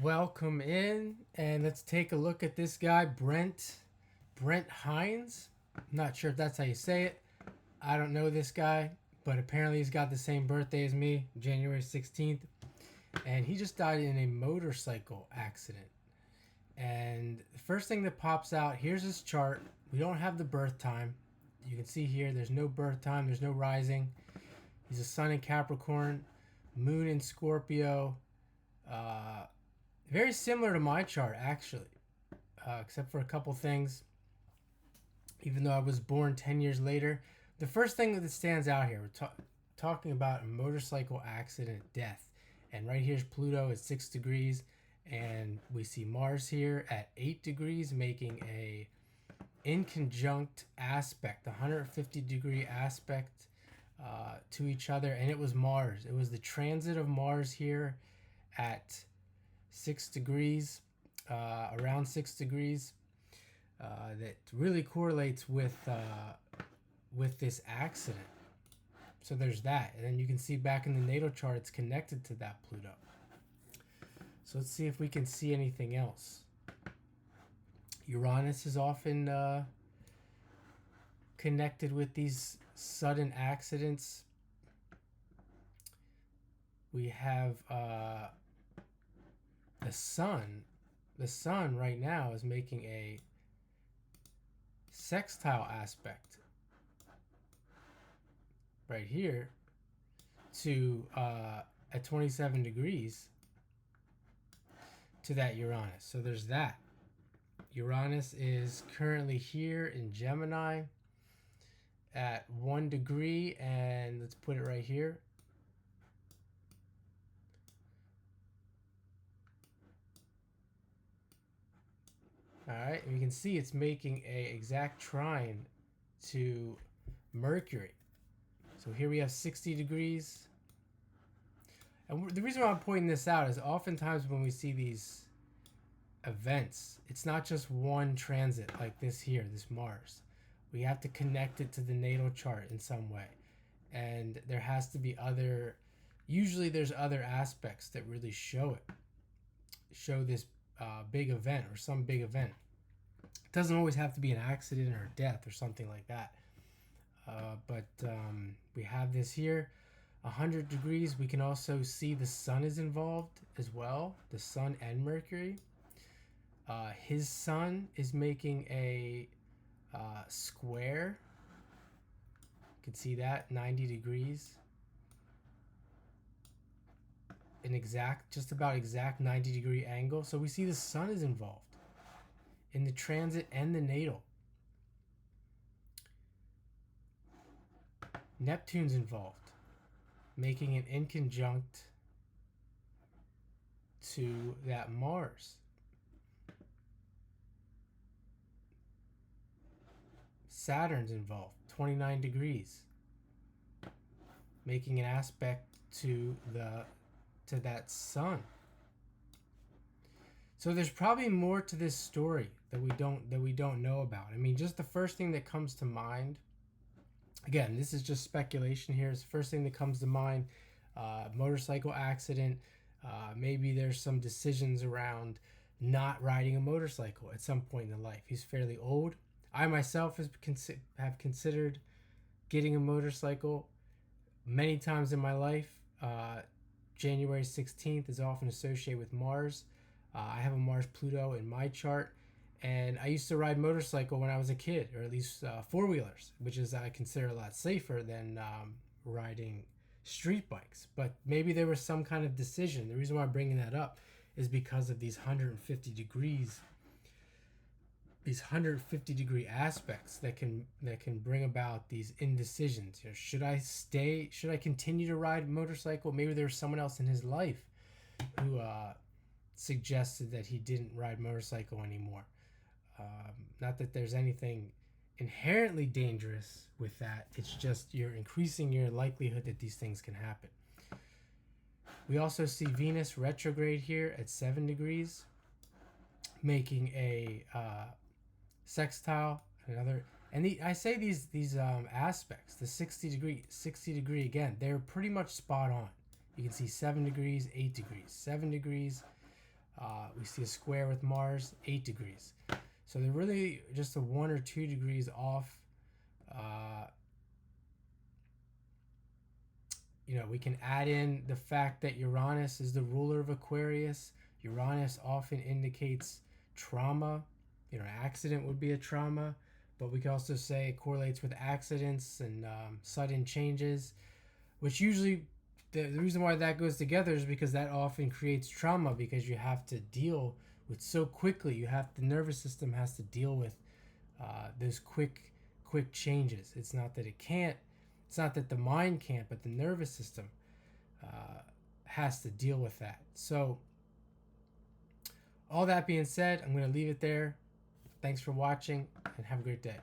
Welcome in, and let's take a look at this guy, Brent Hinds. I'm not sure if that's how you say it. I don't know this guy, but apparently he's got the same birthday as me, January 16th, and he just died in a motorcycle accident. And the first thing that pops out, here's his chart. We don't have the birth time. You can see here, there's no birth time, there's no rising. He's a sun in Capricorn, moon in Scorpio. Very similar to my chart, actually, except for a couple things. Even though I was born 10 years later, the first thing that stands out here, we're talking about a motorcycle accident death. And right here's Pluto at 6 degrees. And we see Mars here at 8 degrees, making a inconjunct aspect, 150-degree aspect to each other. And it was Mars. It was the transit of Mars here at 6 degrees, around 6 degrees, that really correlates with this accident. So there's that, and then you can see back in the natal chart it's connected to that Pluto. So let's see if we can see anything else. Uranus is often connected with these sudden accidents. We have the sun. The sun right now is making a sextile aspect right here to at 27 degrees to that Uranus. So there's that. Uranus is currently here in Gemini at 1 degree, and let's put it right here. All right, and you can see it's making a exact trine to Mercury. So here we have 60 degrees. And the reason why I'm pointing this out is oftentimes when we see these events, it's not just one transit like this here, this Mars. We have to connect it to the natal chart in some way. And there has to be usually there's other aspects that really show this big event or some big event. It doesn't always have to be an accident or death or something like that. But we have this here, 100 degrees. We can also see the sun is involved as well, the sun and Mercury. His sun is making a square. You can see that, 90 degrees. Just about exact 90-degree angle. So we see the sun is involved in the transit and the natal. Neptune's involved, making an inconjunct to that Mars. Saturn's involved, 29 degrees, making an aspect to that sun. So there's probably more to this story that we don't know about. I mean, just the first thing that comes to mind. Again, this is just speculation here. It's the first thing that comes to mind. Motorcycle accident. Maybe there's some decisions around not riding a motorcycle at some point in life. He's fairly old. I myself have considered getting a motorcycle many times in my life. January 16th is often associated with Mars. I have a Mars-Pluto in my chart, and I used to ride motorcycle when I was a kid, or at least four-wheelers, which is I consider a lot safer than riding street bikes. But maybe there was some kind of decision. The reason why I'm bringing that up is because of these 150 degrees, these 150-degree aspects that can bring about these indecisions. You know, should I continue to ride motorcycle? Maybe there was someone else in his life who suggested that he didn't ride motorcycle anymore. Not that there's anything inherently dangerous with that. It's just you're increasing your likelihood that these things can happen. We also see Venus retrograde here at 7 degrees, making a sextile. I say these aspects, the 60 degree again, they're pretty much spot on. You can see 7 degrees, 8 degrees, 7 degrees, We see a square with Mars, 8 degrees. So they're really just a 1 or 2 degrees off. Uh, we can add in the fact that Uranus is the ruler of Aquarius. Uranus often indicates trauma. Accident would be a trauma, but we can also say it correlates with accidents and sudden changes, which usually the reason why that goes together is because that often creates trauma, because you have to deal with so quickly. The nervous system has to deal with those quick changes. It's not that it can't. It's not that the mind can't, but the nervous system has to deal with that. So, all that being said, I'm going to leave it there. Thanks for watching, and have a great day.